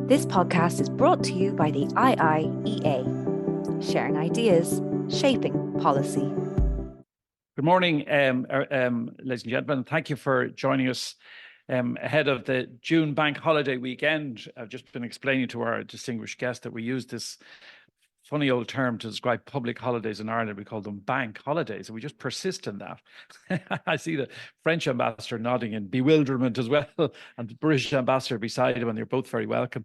This podcast is brought to you by the IIEA, sharing ideas, shaping policy. Good morning, ladies and gentlemen. Thank you for joining us ahead of the June bank holiday weekend. I've just been explaining to our distinguished guest that we use this funny old term to describe public holidays in Ireland. We call them bank holidays, and we just persist in that. I see the French ambassador nodding in bewilderment as well, and the British ambassador beside him, and they're both very welcome.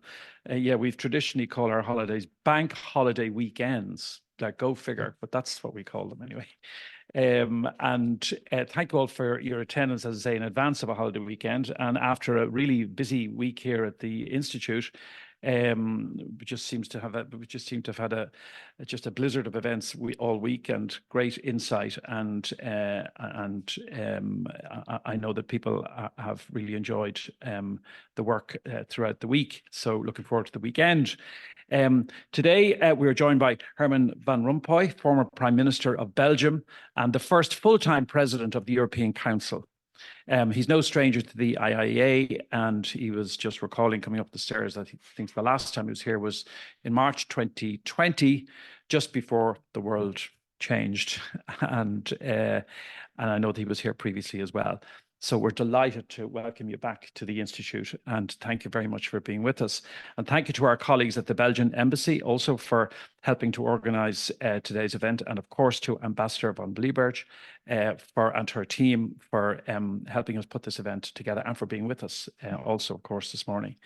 Yeah, we've traditionally called our holidays bank holiday weekends. Like, go figure, but that's what we call them anyway. Thank you all for your attendance, as I say, in advance of a holiday weekend. And after a really busy week here at the Institute, we just seem to have had a blizzard of events all week, and great insight. And I know that people have really enjoyed the work throughout the week. So looking forward to the weekend. Today, we are joined by Herman Van Rompuy, former Prime Minister of Belgium and the first full-time President of the European Council. He's no stranger to the IIEA, and he was just recalling coming up the stairs that he thinks the last time he was here was in March 2020, just before the world changed. And I know that he was here previously as well. So we're delighted to welcome you back to the Institute, and thank you very much for being with us. And thank you to our colleagues at the Belgian Embassy also for helping to organise today's event, and of course to Ambassador van Blieberg and her team for helping us put this event together, and for being with us also, of course, this morning.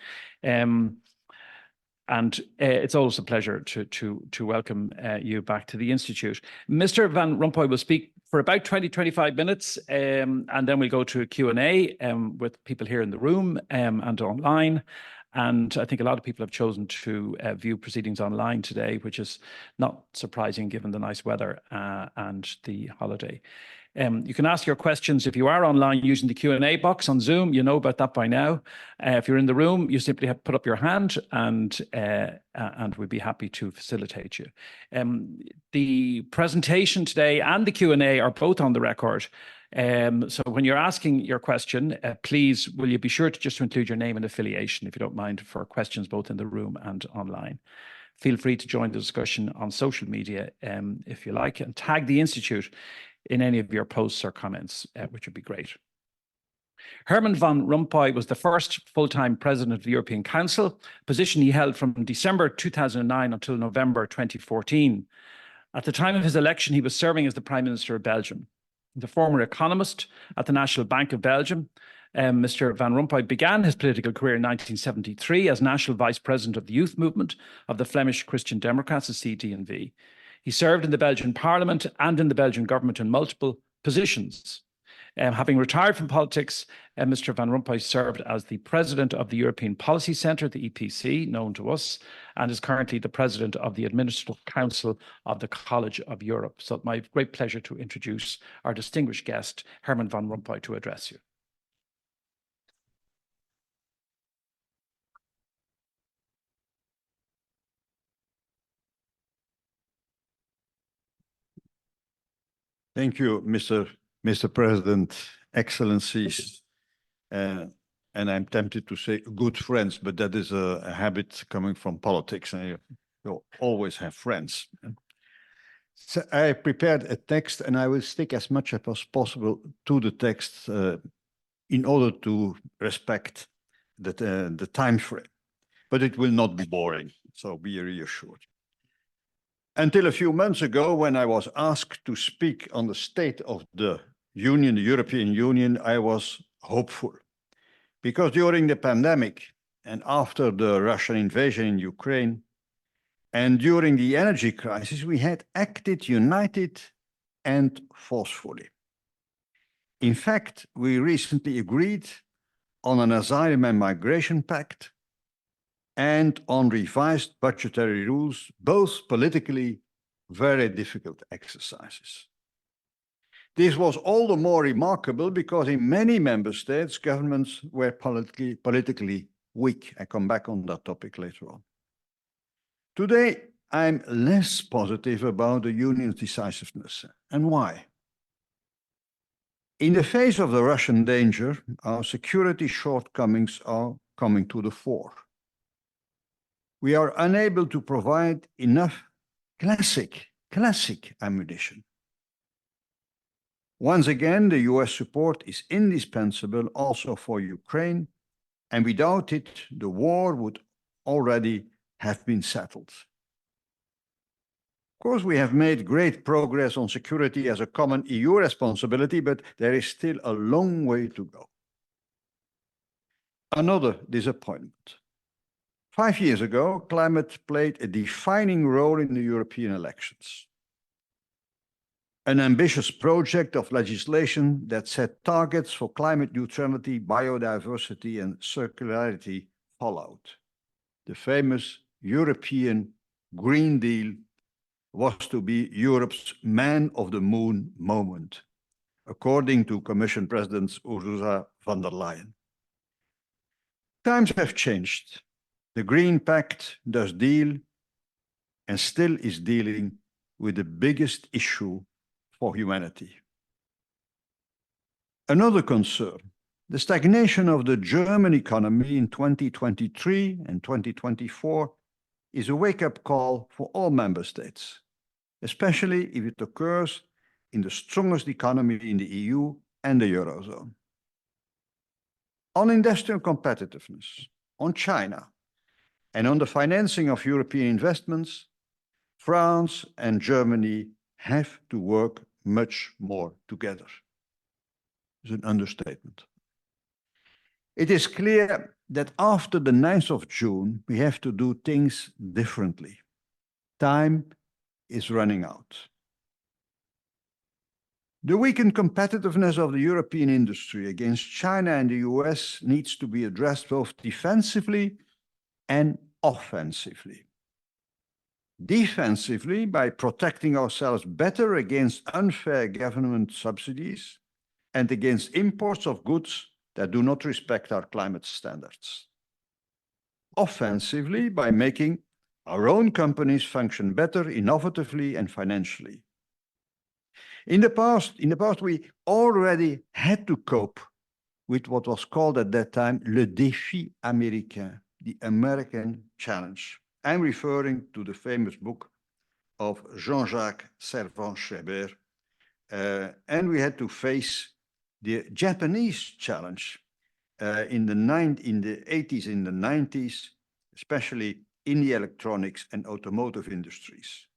It's always a pleasure to welcome you back to the Institute. Mr. Van Rompuy will speak for about 20-25 minutes, and then we'll go to a Q&A with people here in the room and online. And I think a lot of people have chosen to view proceedings online today, which is not surprising given the nice weather and the holiday. You can ask your questions if you are online using the Q&A box on Zoom. You know about that by now. If you're in the room, you simply have to put up your hand, and we'd be happy to facilitate you. The presentation today and the Q&A are both on the record. So when you're asking your question, please, will you be sure to include your name and affiliation, if you don't mind, for questions both in the room and online. Feel free to join the discussion on social media if you like, and tag the Institute in any of your posts or comments, which would be great. Herman Van Rompuy was the first full-time President of the European Council, a position he held from December 2009 until November 2014. At the time of his election, he was serving as the Prime Minister of Belgium. The former economist at the National Bank of Belgium, Mr. Van Rompuy began his political career in 1973 as National Vice President of the Youth Movement of the Flemish Christian Democrats, the CD&V. He served in the Belgian Parliament and in the Belgian Government in multiple positions. Having retired from politics, Mr. Van Rompuy served as the President of the European Policy Centre, the EPC, known to us, and is currently the President of the Administrative Council of the College of Europe. So it's my great pleasure to introduce our distinguished guest, Herman Van Rompuy, to address you. Thank you, Mr. President, Excellencies, and I'm tempted to say good friends, but that is a habit coming from politics, and you always have friends. So I prepared a text, and I will stick as much as possible to the text in order to respect the time frame, but it will not be boring, so be reassured. Until a few months ago, when I was asked to speak on the state of the Union, the European Union, I was hopeful. Because during the pandemic and after the Russian invasion in Ukraine and during the energy crisis, we had acted united and forcefully. In fact, we recently agreed on an asylum and migration pact and on revised budgetary rules, both politically very difficult exercises. This was all the more remarkable because in many member states, governments were politically weak. I come back on that topic later on. Today, I'm less positive about the Union's decisiveness. And why? In the face of the Russian danger, our security shortcomings are coming to the fore. we are unable to provide enough classic ammunition. Once again, the US support is indispensable also for Ukraine, and without it, the war would already have been settled. Of course, we have made great progress on security as a common EU responsibility, but there is still a long way to go. Another disappointment. 5 years ago, climate played a defining role in the European elections. An ambitious project of legislation that set targets for climate neutrality, biodiversity, and circularity followed. The famous European Green Deal was to be Europe's man of the moon moment, according to Commission President Ursula von der Leyen. Times have changed. The Green Pact does deal and still is dealing with the biggest issue for humanity. Another concern, the stagnation of the German economy in 2023 and 2024 is a wake-up call for all member states, especially if it occurs in the strongest economy in the EU and the Eurozone. On industrial competitiveness, on China, and on the financing of European investments, France and Germany have to work much more together. It's an understatement. It is clear that after the 9th of June, we have to do things differently. Time is running out. The weakened competitiveness of the European industry against China and the US needs to be addressed both defensively and offensively. Defensively, by protecting ourselves better against unfair government subsidies and against imports of goods that do not respect our climate standards. Offensively, by making our own companies function better innovatively and financially. In the past, we already had to cope with what was called at that time le défi américain, the American challenge. I'm referring to the famous book of Jean-Jacques Servan-Schreiber, and we had to face the Japanese challenge in the 80s, in the 90s, especially in the electronics and automotive industries.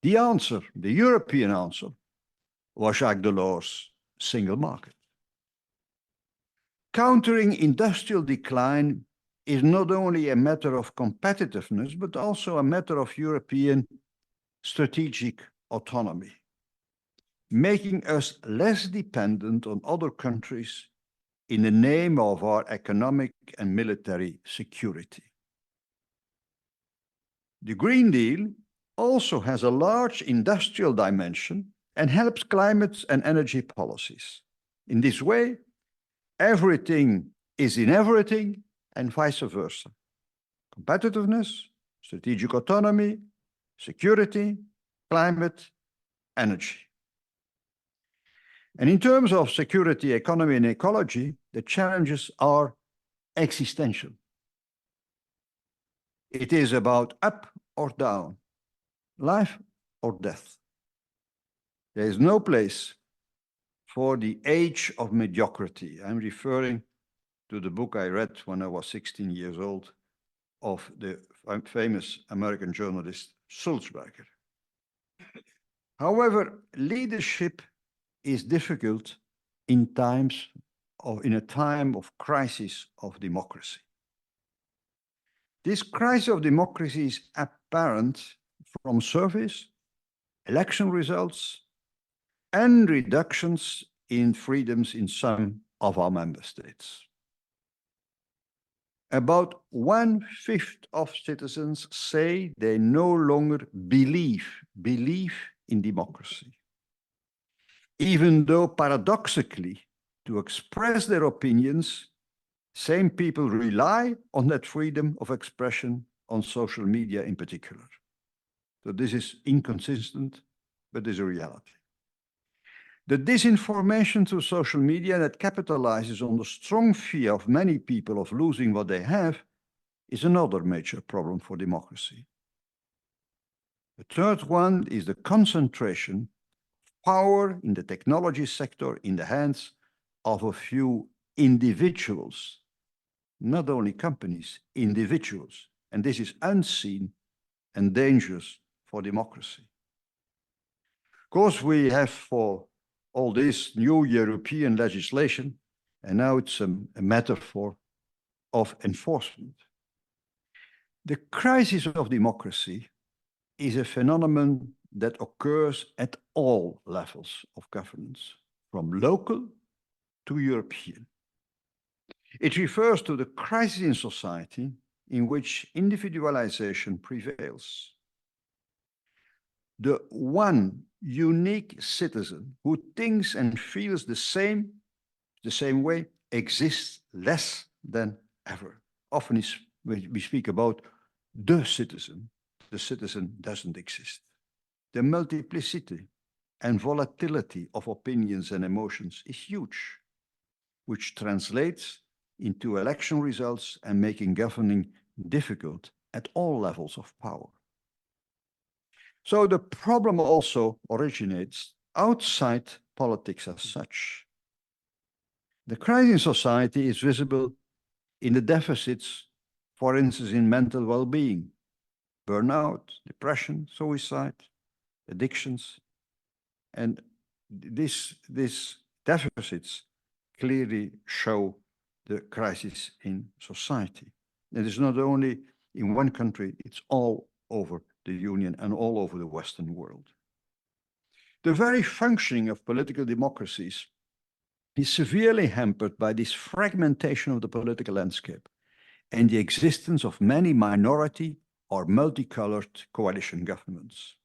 The answer, the European answer, was Jacques Delors' single market. Countering industrial decline is not only a matter of competitiveness, but also a matter of European strategic autonomy, making us less dependent on other countries in the name of our economic and military security. The Green Deal also has a large industrial dimension and helps climate and energy policies. In this way, everything is in everything and vice versa. Competitiveness, strategic autonomy, security, climate, energy. And in terms of security, economy, and ecology, the challenges are existential. It is about up or down, life or death. There is no place for the age of mediocrity. I'm referring to the book I read when I was 16 years old of the famous American journalist Sulzberger. However, leadership is difficult in a time of crisis of democracy. This crisis of democracy is apparent from surveys, election results, and reductions in freedoms in some of our member states. About 1/5 of citizens say they no longer believe in democracy, even though paradoxically, to express their opinions, same people rely on that freedom of expression on social media in particular. So this is inconsistent, but is a reality. The disinformation through social media that capitalizes on the strong fear of many people of losing what they have is another major problem for democracy. The third one is the concentration of power in the technology sector in the hands of a few individuals, not only companies, individuals. And this is unseen and dangerous for democracy. Of course, we have for all this new European legislation, and now it's a metaphor of enforcement. The crisis of democracy is a phenomenon that occurs at all levels of governance, from local to European. It refers to the crisis in society in which individualization prevails. The one unique citizen who thinks and feels the same way exists less than ever. Often we speak about the citizen doesn't exist. The multiplicity and volatility of opinions and emotions is huge, which translates into election results and making governing difficult at all levels of power. So the problem also originates outside politics as such. The crisis in society is visible in the deficits, for instance, in mental well-being, burnout, depression, suicide, addictions. And these deficits clearly show the crisis in society. It is not only in one country, it's all over the Union and all over the Western world. The very functioning of political democracies is severely hampered by this fragmentation of the political landscape and the existence of many minority or multicolored coalition governments.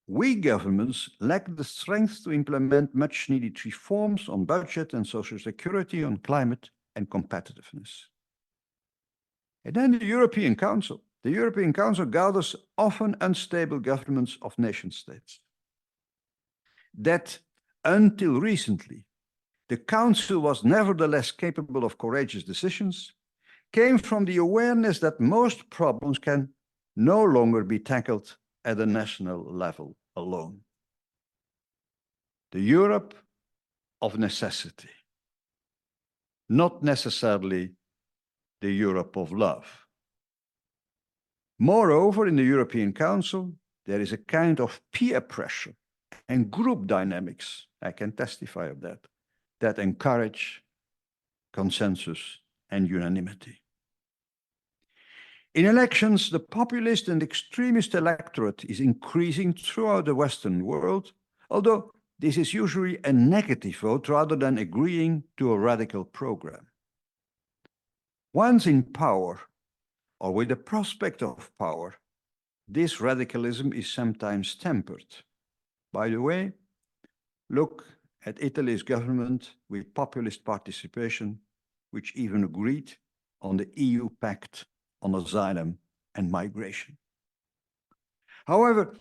Weak governments lack the strength to implement much needed reforms on budget and social security, on climate and competitiveness. And then the European Council. The European Council gathers often unstable governments of nation states. That until recently, the Council was nevertheless capable of courageous decisions, came from the awareness that most problems can no longer be tackled at a national level alone. The Europe of necessity, not necessarily the Europe of love. Moreover, in the European Council, there is a kind of peer pressure and group dynamics, I can testify of that encourage consensus and unanimity. In elections, the populist and extremist electorate is increasing throughout the Western world, although this is usually a negative vote rather than agreeing to a radical program. Once in power, or with the prospect of power, this radicalism is sometimes tempered. By the way, look at Italy's government with populist participation, which even agreed on the EU Pact on Asylum and Migration. However,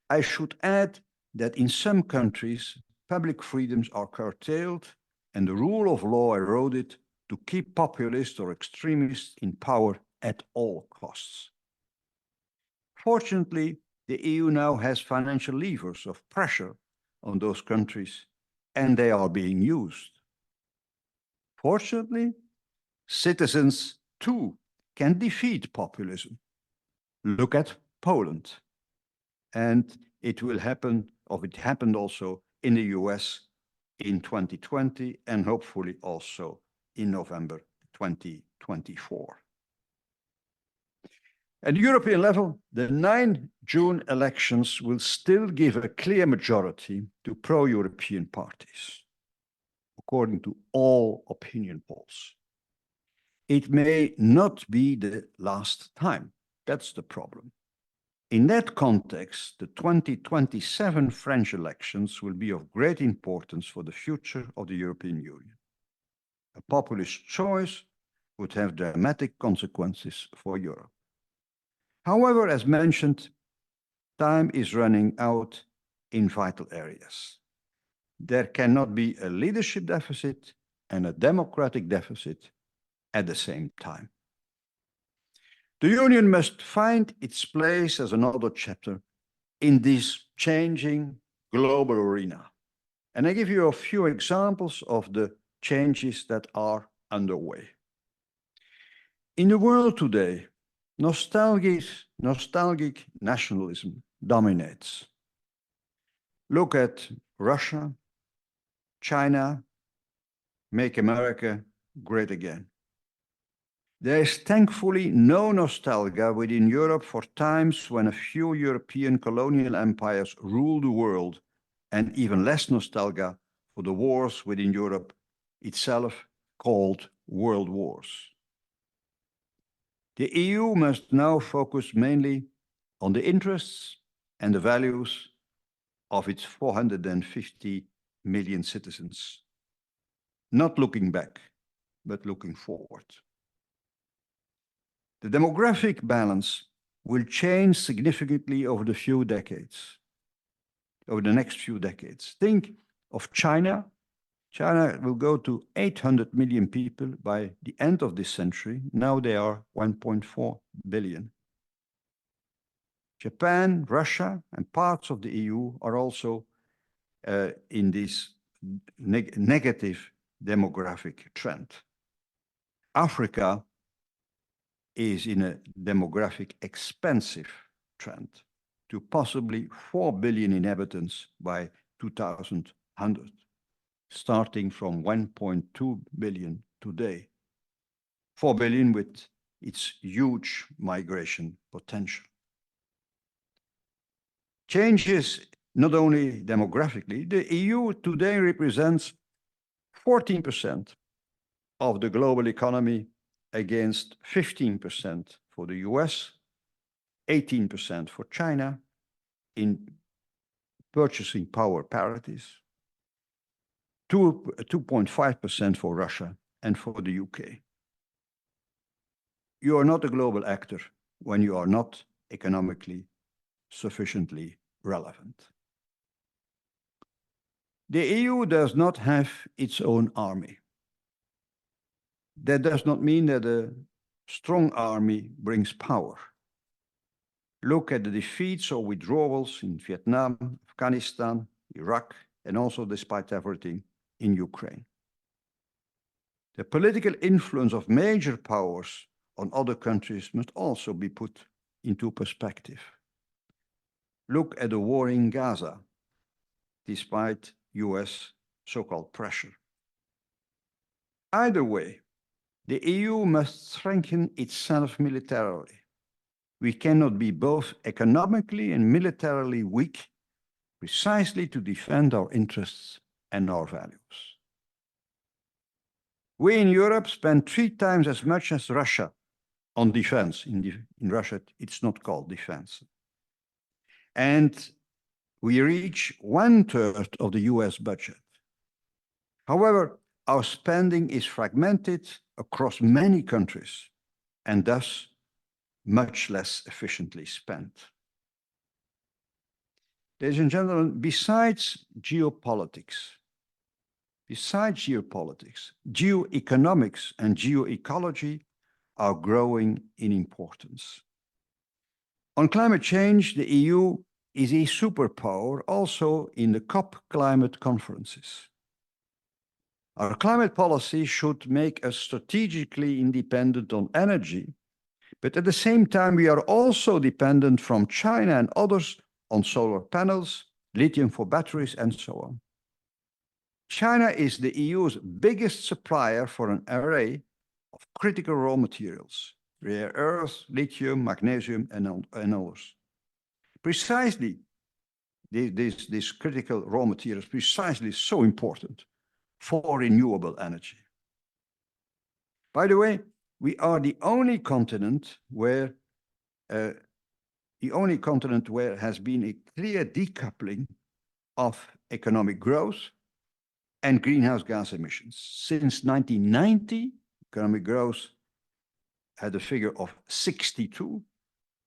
I should add that in some countries, public freedoms are curtailed and the rule of law eroded to keep populists or extremists in power at all costs. Fortunately, the EU now has financial levers of pressure on those countries, and they are being used. Fortunately, citizens too can defeat populism. Look at Poland. And it will happen, or it happened also in the US in 2020, and hopefully also in November 2024. At the European level, the 9 June elections will still give a clear majority to pro-European parties, according to all opinion polls. It may not be the last time. That's the problem. In that context, the 2027 French elections will be of great importance for the future of the European Union. A populist choice would have dramatic consequences for Europe. However, as mentioned, time is running out in vital areas. There cannot be a leadership deficit and a democratic deficit at the same time. The Union must find its place as another chapter in this changing global arena. And I give you a few examples of the changes that are underway. In the world today, nostalgic nationalism dominates. Look at Russia, China, make America great again. There is thankfully no nostalgia within Europe for times when a few European colonial empires ruled the world, and even less nostalgia for the wars within Europe itself called world wars. The EU must now focus mainly on the interests and the values of its 450 million citizens, not looking back, but looking forward. The demographic balance will change significantly over the next few decades. Think of China. China will go to 800 million people by the end of this century. Now they are 1.4 billion. Japan, Russia, and parts of the EU are also in this negative demographic trend. Africa is in a demographic expansive trend to possibly 4 billion inhabitants by 2100, starting from 1.2 billion today. 4 billion with its huge migration potential. Changes not only demographically, the EU today represents 14% of the global economy against 15% for the US, 18% for China in purchasing power parities, 2.5% for Russia and for the UK. You are not a global actor when you are not economically sufficiently relevant. The EU does not have its own army. That does not mean that a strong army brings power. Look at the defeats or withdrawals in Vietnam, Afghanistan, Iraq, and also, despite everything, in Ukraine. The political influence of major powers on other countries must also be put into perspective. Look at the war in Gaza, despite US so-called pressure. Either way, the EU must strengthen itself militarily. We cannot be both economically and militarily weak precisely to defend our interests and our values. We in Europe spend 3 times as much as Russia on defense. In Russia, it's not called defense. And we reach 1/3 of the US budget. However, our spending is fragmented across many countries and thus much less efficiently spent. Ladies and gentlemen, besides geopolitics, geoeconomics and geoecology are growing in importance. On climate change, the EU is a superpower also in the COP climate conferences. Our climate policy should make us strategically independent on energy, but at the same time, we are also dependent from China and others on solar panels, lithium for batteries, and so on. China is the EU's biggest supplier for an array of critical raw materials, rare earths, lithium, magnesium, and others. Precisely, these critical raw materials, precisely so important for renewable energy. By the way, we are the only continent where has been a clear decoupling of economic growth and greenhouse gas emissions. Since 1990, economic growth had a figure of 62,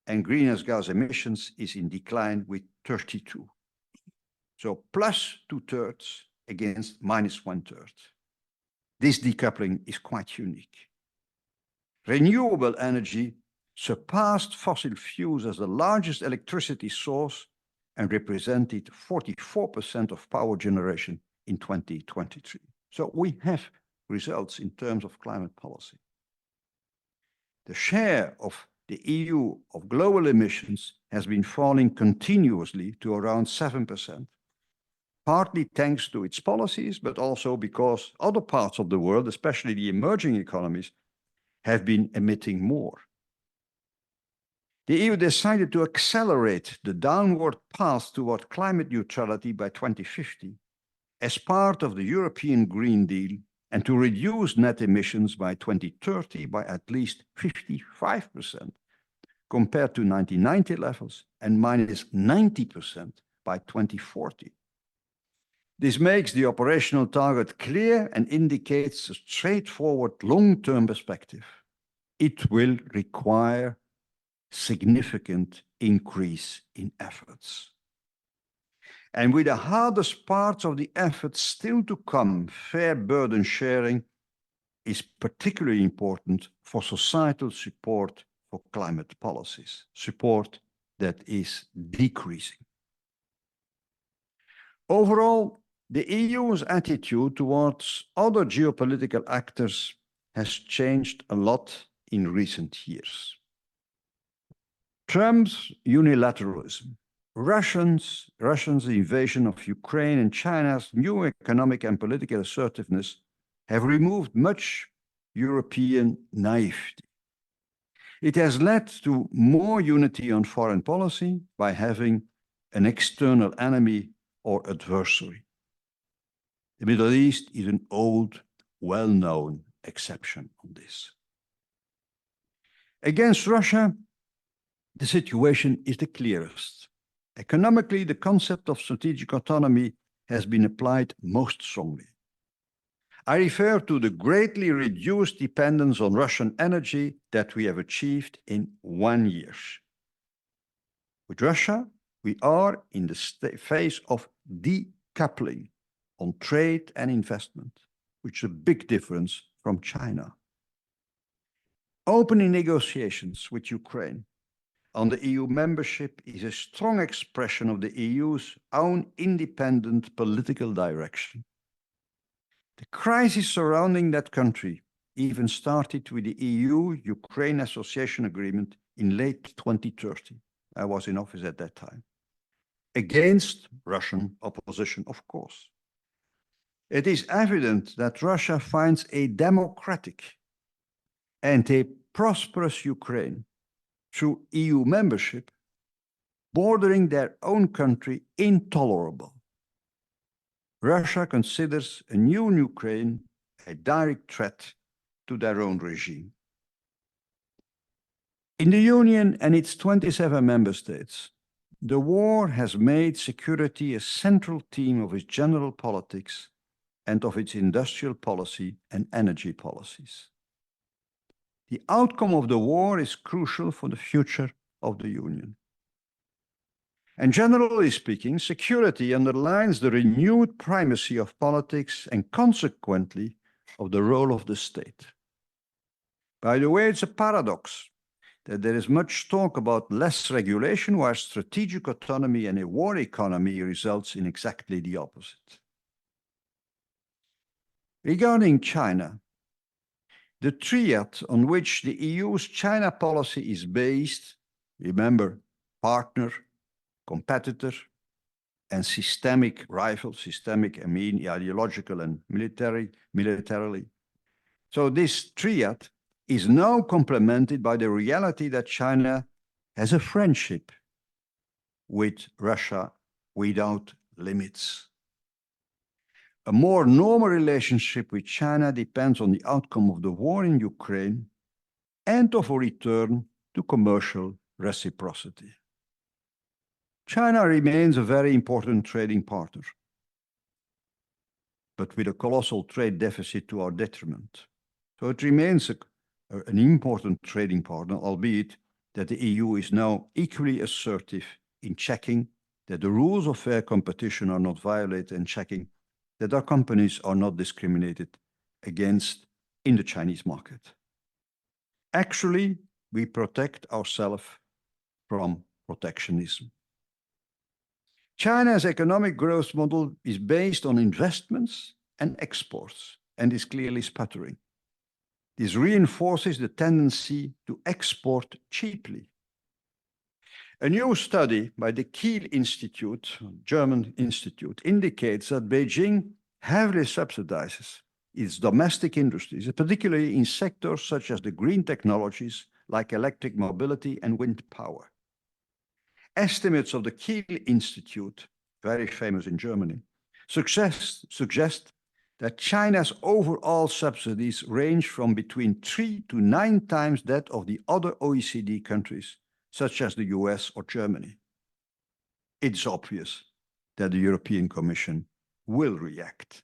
and greenhouse gas emissions is in decline with 32. So plus 2/3 against minus 1/3. This decoupling is quite unique. Renewable energy surpassed fossil fuels as the largest electricity source and represented 44% of power generation in 2023. So we have results in terms of climate policy. The share of the EU of global emissions has been falling continuously to around 7%, partly thanks to its policies, but also because other parts of the world, especially the emerging economies, have been emitting more. The EU decided to accelerate the downward path toward climate neutrality by 2050 as part of the European Green Deal and to reduce net emissions by 2030 by at least 55% compared to 1990 levels and minus 90% by 2040. This makes the operational target clear and indicates a straightforward long-term perspective. It will require significant increase in efforts. And with the hardest parts of the effort still to come, fair burden sharing is particularly important for societal support for climate policies, support that is decreasing. Overall, the EU's attitude towards other geopolitical actors has changed a lot in recent years. Trump's unilateralism, Russia's invasion of Ukraine, and China's new economic and political assertiveness have removed much European naivety. It has led to more unity on foreign policy by having an external enemy or adversary. The Middle East is an old, well-known exception on this. Against Russia, the situation is the clearest. Economically, the concept of strategic autonomy has been applied most strongly. I refer to the greatly reduced dependence on Russian energy that we have achieved in 1 year. With Russia, we are in the phase of decoupling on trade and investment, which is a big difference from China. Opening negotiations with Ukraine on the EU membership is a strong expression of the EU's own independent political direction. The crisis surrounding that country even started with the EU-Ukraine Association Agreement in late 2013. I was in office at that time, against Russian opposition, of course. It is evident that Russia finds a democratic and a prosperous Ukraine through EU membership bordering their own country intolerable. Russia considers a new Ukraine a direct threat to their own regime. In the Union and its 27 member states, the war has made security a central theme of its general politics and of its industrial policy and energy policies. The outcome of the war is crucial for the future of the Union. And generally speaking, security underlines the renewed primacy of politics and consequently of the role of the state. By the way, it's a paradox that there is much talk about less regulation, while strategic autonomy and a war economy results in exactly the opposite. Regarding China, the triad on which the EU's China policy is based, remember, partner, competitor, and systemic rival, systemic, I mean ideological and militarily. So this triad is now complemented by the reality that China has a friendship with Russia without limits. A more normal relationship with China depends on the outcome of the war in Ukraine and of a return to commercial reciprocity. China remains a very important trading partner, but with a colossal trade deficit to our detriment. So it remains an important trading partner, albeit that the EU is now equally assertive in checking that the rules of fair competition are not violated and checking that our companies are not discriminated against in the Chinese market. Actually, we protect ourselves from protectionism. China's economic growth model is based on investments and exports and is clearly sputtering. This reinforces the tendency to export cheaply. A new study by the Kiel Institute, German institute, indicates that Beijing heavily subsidizes its domestic industries, particularly in sectors such as the green technologies like electric mobility and wind power. Estimates of the Kiel Institute, very famous in Germany, suggest that China's overall subsidies range from between 3 to 9 times that of the other OECD countries, such as the US or Germany. It's obvious that the European Commission will react.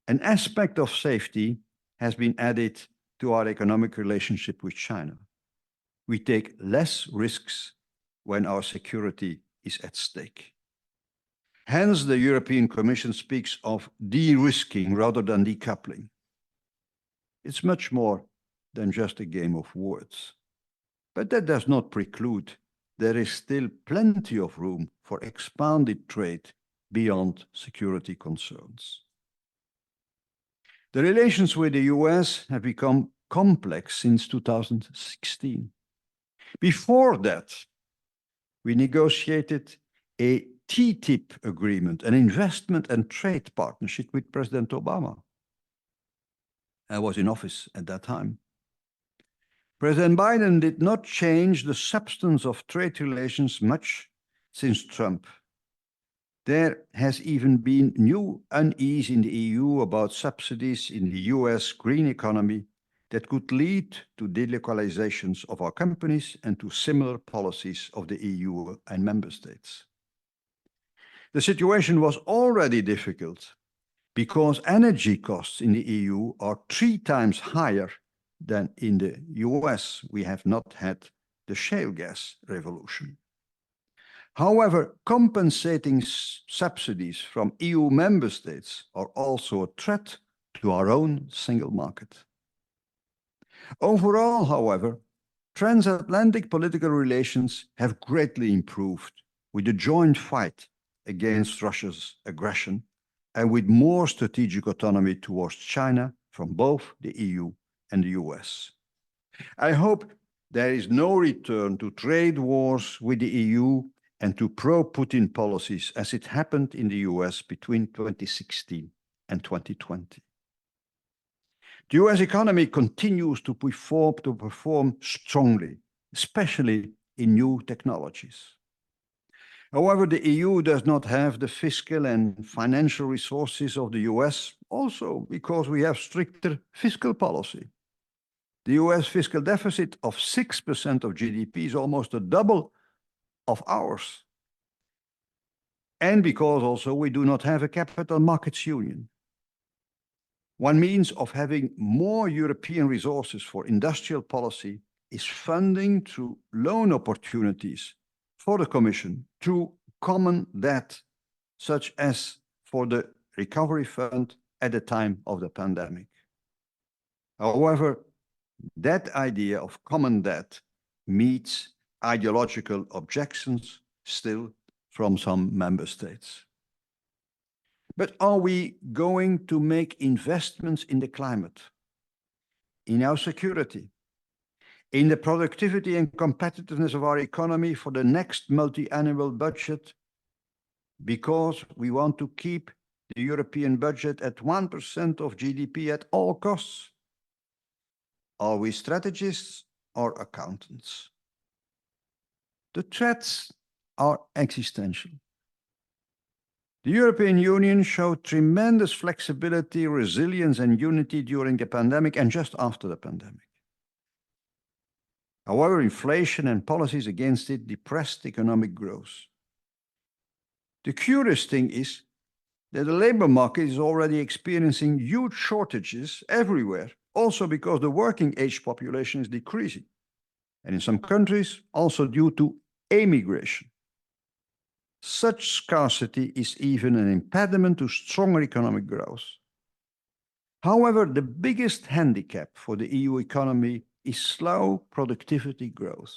An aspect of safety has been added to our economic relationship with China. We take less risks when our security is at stake. Hence, the European Commission speaks of de-risking rather than decoupling. It's much more than just a game of words. But that does not preclude there is still plenty of room for expanded trade beyond security concerns. The relations with the US have become complex since 2016. Before that, we negotiated a TTIP agreement, an investment and trade partnership with President Obama. I was in office at that time. President Biden did not change the substance of trade relations much since Trump. There has even been new unease in the EU about subsidies in the US green economy that could lead to delocalizations of our companies and to similar policies of the EU and member states. The situation was already difficult because energy costs in the EU are 3 times higher than in the US. We have not had the shale gas revolution. However, compensating subsidies from EU member states are also a threat to our own single market. Overall, however, transatlantic political relations have greatly improved with the joint fight against Russia's aggression and with more strategic autonomy towards China from both the EU and the US. I hope there is no return to trade wars with the EU and to pro-Putin policies as it happened in the US between 2016 and 2020. The US economy continues to perform strongly, especially in new technologies. However, the EU does not have the fiscal and financial resources of the US, also because we have stricter fiscal policy. The US fiscal deficit of 6% of GDP is almost a double of ours. And because also we do not have a capital markets union. One means of having more European resources for industrial policy is funding through loan opportunities for the Commission through common debt, such as for the Recovery Fund at the time of the pandemic. However, that idea of common debt meets ideological objections still from some member states. But are we going to make investments in the climate, in our security, in the productivity and competitiveness of our economy for the next multi-annual budget because we want to keep the European budget at 1% of GDP at all costs? Are we strategists or accountants? The threats are existential. The European Union showed tremendous flexibility, resilience, and unity during the pandemic and just after the pandemic. However, inflation and policies against it depressed economic growth. The curious thing is that the labor market is already experiencing huge shortages everywhere, also because the working age population is decreasing, and in some countries also due to emigration. Such scarcity is even an impediment to stronger economic growth. However, the biggest handicap for the EU economy is slow productivity growth.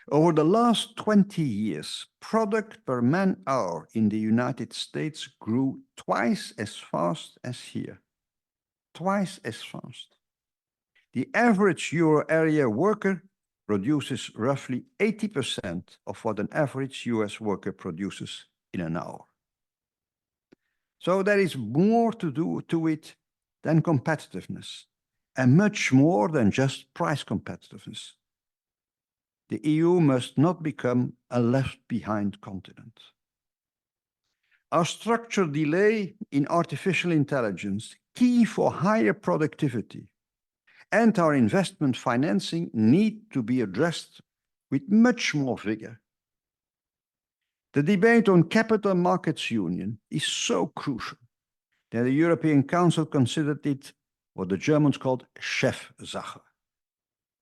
Over the last 20 years, product per man-hour in the United States grew twice as fast as here. Twice as fast. The average euro area worker produces roughly 80% of what an average US worker produces in an hour. So there is more to do to it than competitiveness, and much more than just price competitiveness. The EU must not become a left-behind continent. Our structural delay in artificial intelligence, key for higher productivity, and our investment financing need to be addressed with much more vigor. The debate on capital markets union is so crucial that the European Council considered it what the Germans called Chefsache,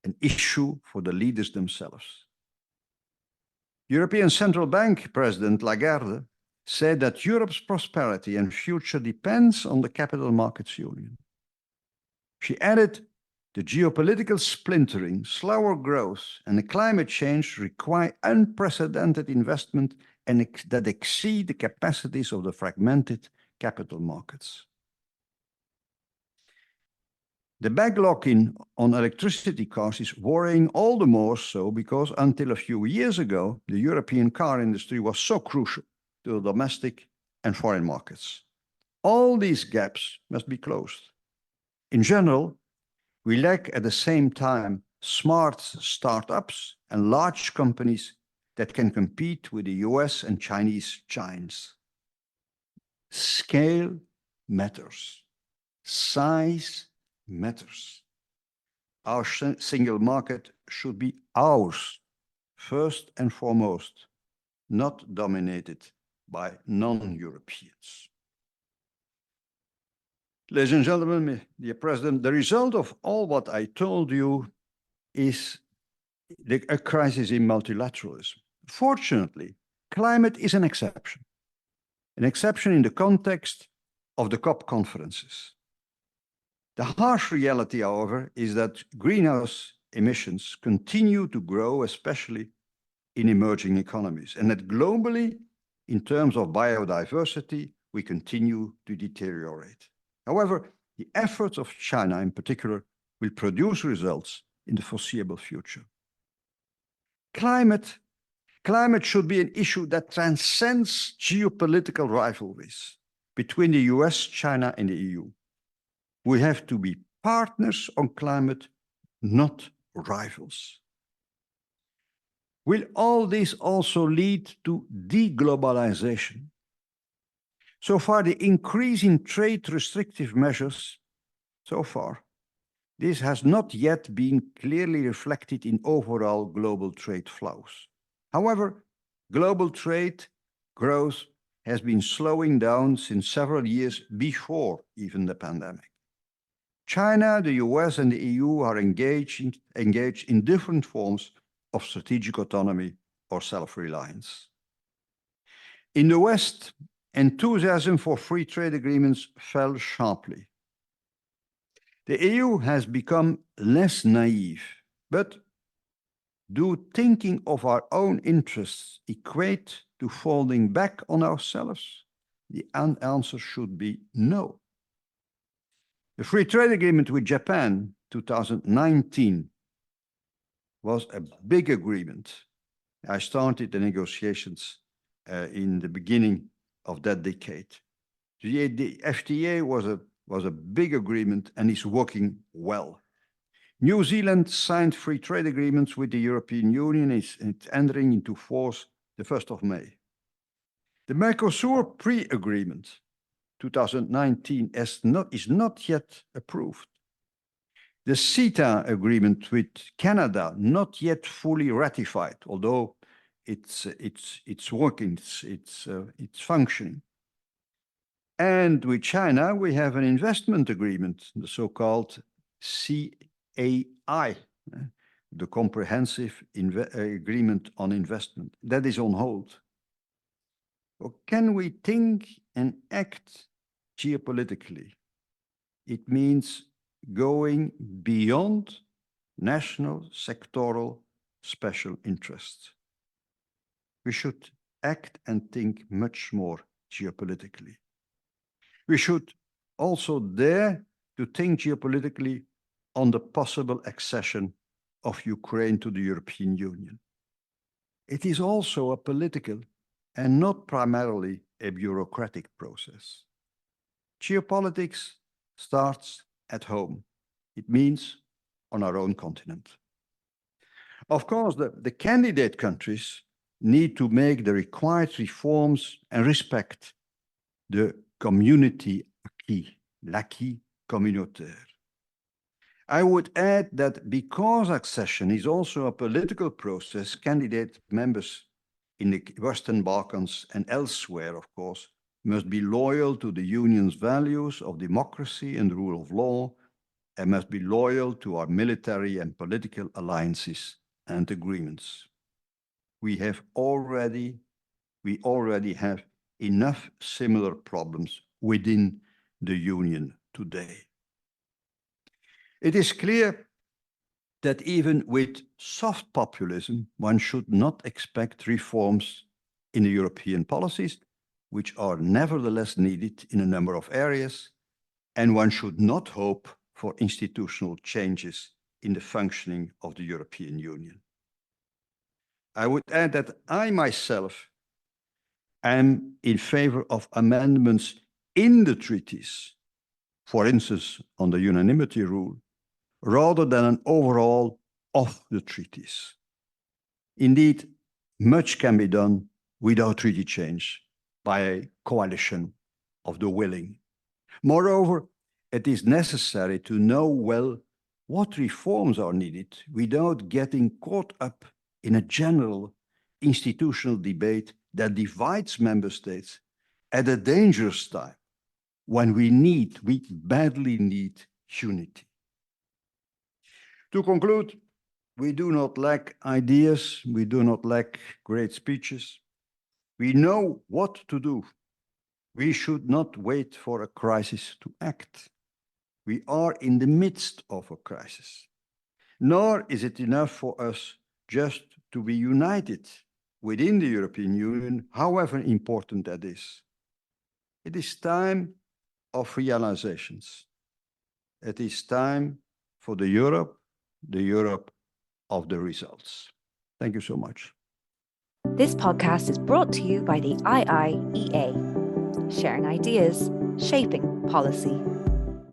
an issue for the leaders themselves. European Central Bank President Lagarde said that Europe's prosperity and future depends on the capital markets union. She added, the geopolitical splintering, slower growth, and the climate change require unprecedented investment and that exceed the capacities of the fragmented capital markets. The backlog on electricity cars is worrying all the more so because until a few years ago, the European car industry was so crucial to the domestic and foreign markets. All these gaps must be closed. In general, we lack at the same time smart startups and large companies that can compete with the US and Chinese giants. Scale matters. Size matters. Our single market should be ours, first and foremost, not dominated by non-Europeans. Ladies and gentlemen, dear President, the result of all what I told you is a crisis in multilateralism. Fortunately, climate is an exception in the context of the COP conferences. The harsh reality, however, is that greenhouse emissions continue to grow, especially in emerging economies, and that globally, in terms of biodiversity, we continue to deteriorate. However, the efforts of China in particular will produce results in the foreseeable future. Climate should be an issue that transcends geopolitical rivalries between the US, China, and the EU. We have to be partners on climate, not rivals. Will all this also lead to deglobalization? So far, the increase in trade restrictive measures, this has not yet been clearly reflected in overall global trade flows. However, global trade growth has been slowing down since several years before even the pandemic. China, the US, and the EU are engaged in different forms of strategic autonomy or self-reliance. In the West, enthusiasm for free trade agreements fell sharply. The EU has become less naive, but do thinking of our own interests equate to falling back on ourselves? The answer should be no. The free trade agreement with Japan, 2019, was a big agreement. I started the negotiations in the beginning of that decade. The FTA was a big agreement and is working well. New Zealand signed free trade agreements with the European Union. It's entering into force the 1st of May. The Mercosur pre-agreement, 2019, is not yet approved. The CETA agreement with Canada, not yet fully ratified, although it's working, it's functioning. And with China, we have an investment agreement, the so-called CAI, the Comprehensive Agreement on Investment, that is on hold. Or can we think and act geopolitically? It means going beyond national sectoral special interests. We should act and think much more geopolitically. We should also dare to think geopolitically on the possible accession of Ukraine to the European Union. It is also a political and not primarily a bureaucratic process. Geopolitics starts at home. It means on our own continent. Of course, the candidate countries need to make the required reforms and respect the community acquis, l'acquis communautaire. I would add that because accession is also a political process, candidate members in the Western Balkans and elsewhere, of course, must be loyal to the Union's values of democracy and rule of law, and must be loyal to our military and political alliances and agreements. We already have enough similar problems within the Union today. It is clear that even with soft populism, one should not expect reforms in the European policies, which are nevertheless needed in a number of areas, and one should not hope for institutional changes in the functioning of the European Union. I would add that I myself am in favor of amendments in the treaties, for instance, on the unanimity rule, rather than an overhaul of the treaties. Indeed, much can be done without treaty change by a coalition of the willing. Moreover, it is necessary to know well what reforms are needed without getting caught up in a general institutional debate that divides member states at a dangerous time when we badly need unity. To conclude, we do not lack ideas, we do not lack great speeches. We know what to do. We should not wait for a crisis to act. We are in the midst of a crisis. Nor is it enough for us just to be united within the European Union, however important that is. It is time of realizations. It is time for the Europe of the results. Thank you so much. This podcast is brought to you by the IIEA, sharing ideas, shaping policy.